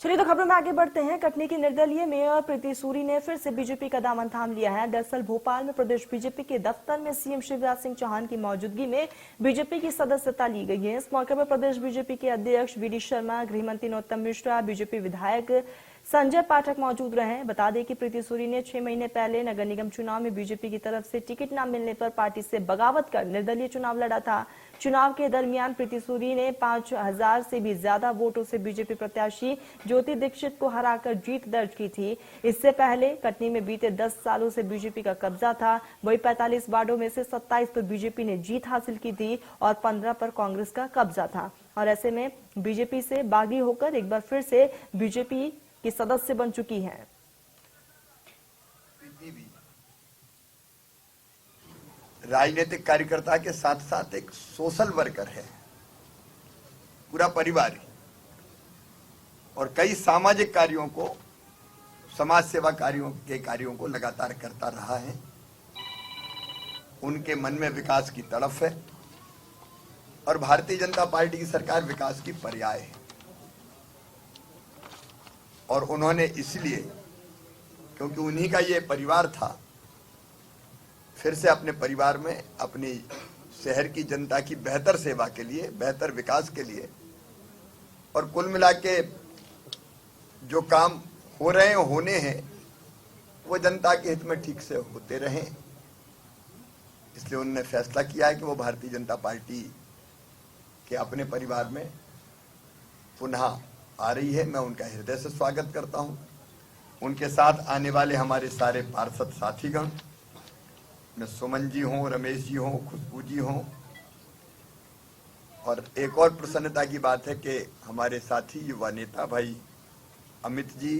चलिए तो खबरों में आगे बढ़ते हैं। कटनी की निर्दलीय मेयर प्रीति सूरी ने फिर से बीजेपी का दामन थाम लिया है। दरअसल भोपाल में प्रदेश बीजेपी के दफ्तर में सीएम शिवराज सिंह चौहान की मौजूदगी में बीजेपी की सदस्यता ली गई है। इस मौके पर प्रदेश बीजेपी के अध्यक्ष वीडी शर्मा, गृह मंत्री नरोत्तम मिश्रा, बीजेपी विधायक संजय पाठक मौजूद रहे। बता दें कि प्रीति सूरी ने 6 महीने पहले नगर निगम चुनाव में बीजेपी की तरफ से टिकट न मिलने पर पार्टी से बगावत कर निर्दलीय चुनाव लड़ा था। चुनाव के दरमियान प्रीति सूरी ने 5000 से भी ज्यादा वोटों से बीजेपी प्रत्याशी ज्योति दीक्षित को हराकर जीत दर्ज की थी। इससे पहले कटनी में बीते 10 सालों से बीजेपी का कब्जा था। वही 45 वार्डों में से 27 पर बीजेपी ने जीत हासिल की थी और 15 पर कांग्रेस का कब्जा था। और ऐसे में बीजेपी से बागी होकर एक बार फिर से बीजेपी की सदस्य बन चुकी है। राजनीतिक कार्यकर्ता के साथ साथ एक सोशल वर्कर है, पूरा परिवार ही, और कई सामाजिक कार्यों को, समाज सेवा कार्यों को लगातार करता रहा है। उनके मन में विकास की तड़फ है और भारतीय जनता पार्टी की सरकार विकास की पर्याय है। और उन्होंने इसलिए, क्योंकि उन्हीं का ये परिवार था, फिर से अपने परिवार में अपनी शहर की जनता की बेहतर सेवा के लिए, बेहतर विकास के लिए और कुल मिला के जो काम हो रहे हैं, होने हैं, वो जनता के हित में ठीक से होते रहें। इसलिए उन्होंने फैसला किया है कि वो भारतीय जनता पार्टी के अपने परिवार में पुनः आ रही है। मैं उनका हृदय से स्वागत करता हूं। उनके साथ आने वाले हमारे सारे पार्षद साथीगण, सुमन जी हों, रमेश जी हों, खुशबू जी हों, और एक और प्रसन्नता की बात है कि हमारे साथी युवा नेता भाई अमित जी,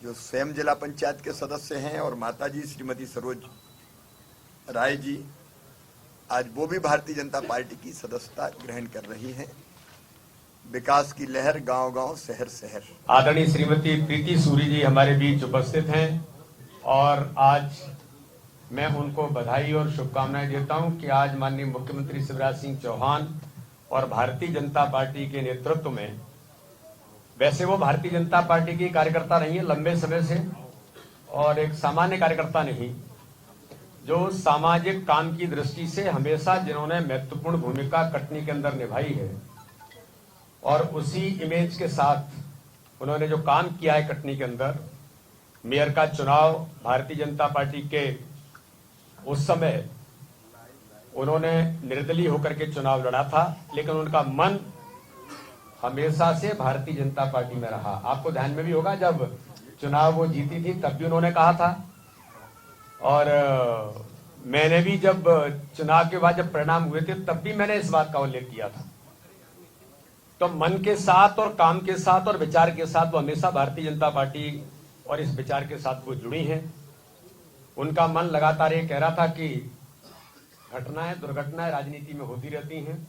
जो स्वयं जिला पंचायत के सदस्य हैं, और माता जी श्रीमती सरोज राय जी, आज वो भी भारतीय जनता पार्टी की सदस्यता ग्रहण कर रही हैं। विकास की लहर गांव-गांव, शहर-शहर। आदरणीय श्रीमती प्रीति सूरी जी हमारे बीच उपस्थित हैं और आज मैं उनको बधाई और शुभकामनाएं देता हूं कि आज माननीय मुख्यमंत्री शिवराज सिंह चौहान और भारतीय जनता पार्टी के नेतृत्व में, वैसे वो भारतीय जनता पार्टी की कार्यकर्ता रही है लंबे समय से और एक सामान्य कार्यकर्ता नहीं, जो सामाजिक काम की दृष्टि से हमेशा जिन्होंने महत्वपूर्ण भूमिका कटनी के अंदर निभाई है और उसी इमेज के साथ उन्होंने जो काम किया है कटनी के अंदर। मेयर का चुनाव भारतीय जनता पार्टी के उस समय उन्होंने निर्दलीय होकर के चुनाव लड़ा था, लेकिन उनका मन हमेशा से भारतीय जनता पार्टी में रहा। आपको ध्यान में भी होगा, जब चुनाव वो जीती थी तब भी उन्होंने कहा था, और मैंने भी जब चुनाव के बाद जब परिणाम हुए थे तब भी मैंने इस बात का उल्लेख किया था। तो मन के साथ और काम के साथ और विचार के साथ वो हमेशा भारतीय जनता पार्टी और इस विचार के साथ वो जुड़ी हैं। उनका मन लगातार ये कह रहा था कि घटनाएं, दुर्घटनाएं राजनीति में होती रहती हैं,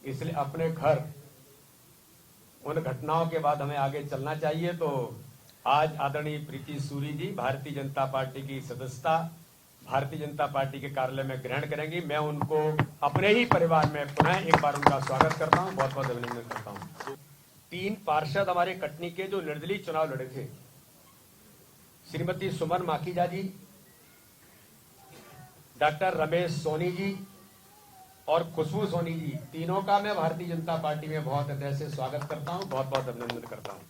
इसलिए अपने घर उन घटनाओं के बाद हमें आगे चलना चाहिए। तो आज आदरणीय प्रीति सूरी जी भारतीय जनता पार्टी की सदस्यता भारतीय जनता पार्टी के कार्यालय में ग्रहण करेंगी। मैं उनको अपने ही परिवार में पुनः एक बार उनका स्वागत करता हूं, बहुत बहुत अभिनंदन करता हूं। 3 पार्षद हमारे कटनी के जो निर्दलीय चुनाव लड़े थे, श्रीमती सुमन माखीजा जी, डॉक्टर रमेश सोनी जी और खुशबू सोनी जी, तीनों का मैं भारतीय जनता पार्टी में बहुत हृदय से स्वागत करता हूं, बहुत बहुत अभिनंदन करता हूं।